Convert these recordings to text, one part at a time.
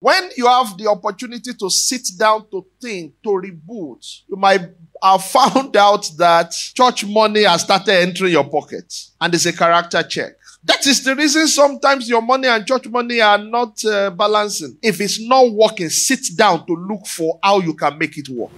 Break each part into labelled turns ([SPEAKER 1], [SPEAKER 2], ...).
[SPEAKER 1] When you have the opportunity to sit down to think, to reboot, you might have found out that church money has started entering your pocket. And it's a character check. That is the reason sometimes your money and church money are not balancing. If it's not working, sit down to look for how you can make it work.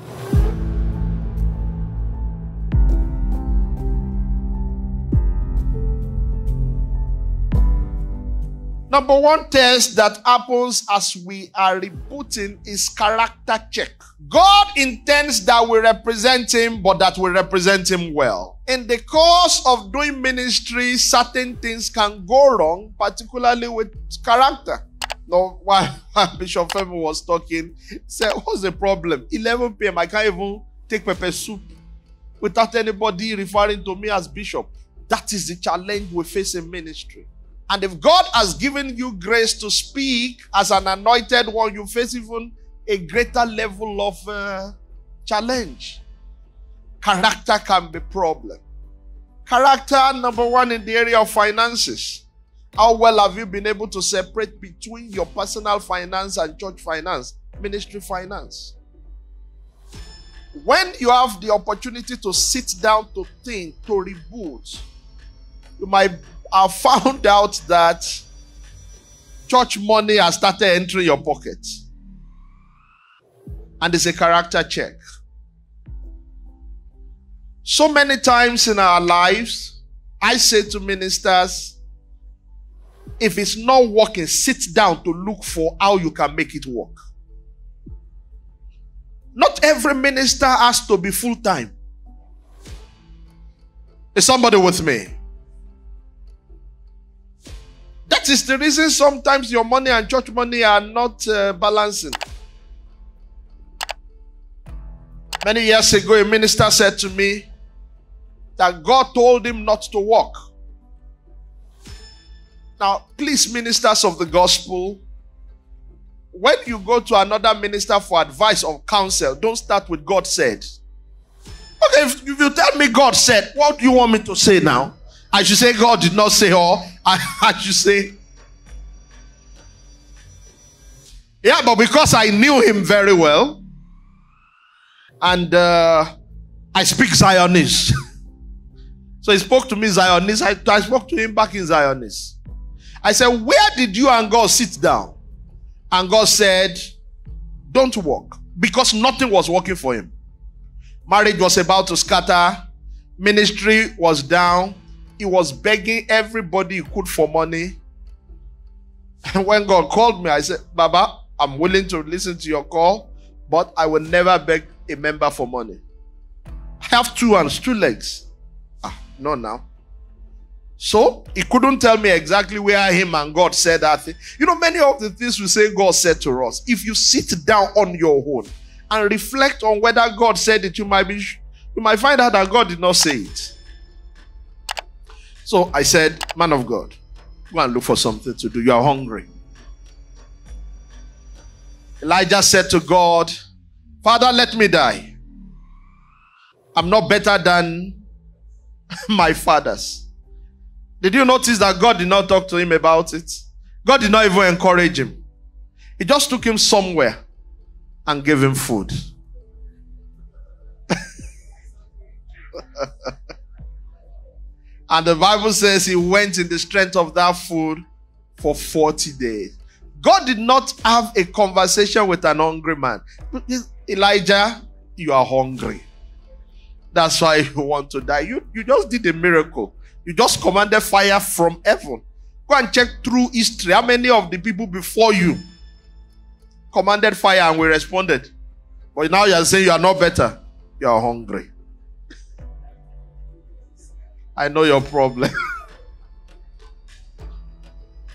[SPEAKER 1] Number one test that happens as we are rebooting is character check. God intends that we represent Him, but that we represent Him well. In the course of doing ministry, certain things can go wrong, particularly with character. Now, while Bishop Femi was talking, he said, what's the problem? 11 p.m., I can't even take pepper soup without anybody referring to me as bishop. That is the challenge we face in ministry. And if God has given you grace to speak as an anointed one, you face even a greater level of challenge. Character can be a problem. Character, number one, in the area of finances. How well have you been able to separate between your personal finance and church finance, ministry finance? When you have the opportunity to sit down to think, to reboot, you might have found out that church money has started entering your pocket. And it's a character check. So many times in our lives, I say to ministers, if it's not working, sit down to look for how you can make it work. Not every minister has to be full-time. Is somebody with me? That is the reason sometimes your money and church money are not balancing. Many years ago, a minister said to me that God told him not to work. Now, please, ministers of the gospel, when you go to another minister for advice or counsel, don't start with God said. Okay, if you tell me God said, what do you want me to say now? I should say God did not say, or I should say, yeah, but because I knew him very well, and I speak Zionese. So he spoke to me Zionese. I spoke to him back in Zionese. I said, where did you and God sit down? And God said, don't work. Because nothing was working for him. Marriage was about to scatter. Ministry was down. He was begging everybody he could for money. And when God called me, I said, Baba, I'm willing to listen to your call, but I will never beg a member for money. I have two hands, two legs. No now. So, he couldn't tell me exactly where him and God said that thing. You know, many of the things we say God said to us, if you sit down on your own and reflect on whether God said it, you might find out that God did not say it. So I said, man of God, go and look for something to do. You are hungry. Elijah said to God, Father, let me die. I'm not better than my fathers. Did you notice that God did not talk to him about it? God did not even encourage him. He just took him somewhere and gave him food. And the Bible says he went in the strength of that food for 40 days. God did not have a conversation with an hungry man. Elijah, you are hungry. That's why you want to die. You just did a miracle. You just commanded fire from heaven. Go and check through history. How many of the people before you commanded fire and we responded? But now you are saying you are not better. You are hungry. I know your problem.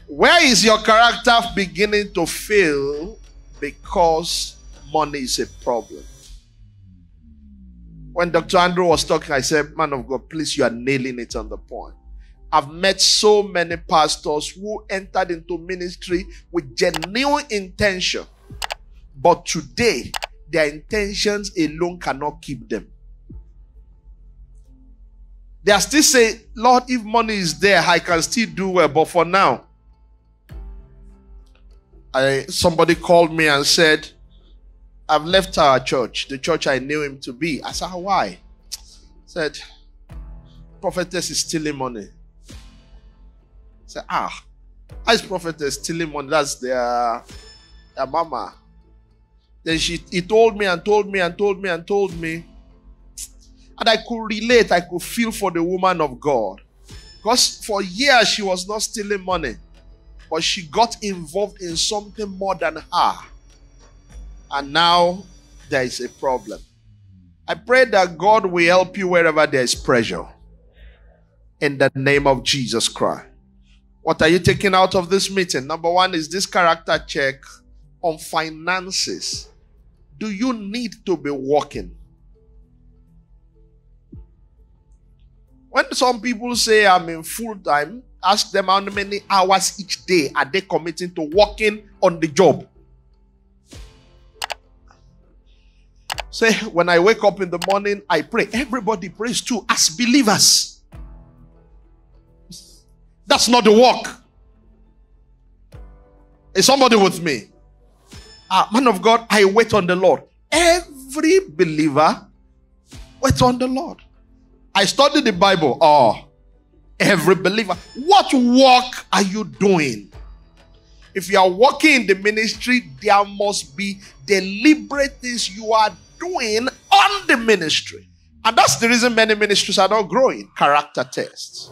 [SPEAKER 1] Where is your character beginning to fail because money is a problem? When Dr. Andrew was talking, I said, man of God, please, you are nailing it on the point. I've met so many pastors who entered into ministry with genuine intention. But today, their intentions alone cannot keep them. They are still saying, Lord, if money is there, I can still do well. But for now, Somebody called me and said, I've left our church, the church I knew him to be. I said, why? Said, prophetess is stealing money. I said, how is prophetess stealing money? That's their mama. Then he told me and told me and told me and told me. And I could relate, I could feel for the woman of God. Because for years she was not stealing money. But she got involved in something more than her. And now there is a problem. I pray that God will help you wherever there is pressure. In the name of Jesus Christ. What are you taking out of this meeting? Number one is this character check on finances. Do you need to be working? When some people say I'm in full time, ask them how many hours each day are they committing to working on the job. Say, when I wake up in the morning, I pray. Everybody prays too, as believers. That's not the work. Is somebody with me? Man of God, I wait on the Lord. Every believer waits on the Lord. I study the Bible. Every believer. What work are you doing? If you are working in the ministry, there must be deliberate things you are doing on the ministry. And that's the reason many ministries are not growing. Character tests.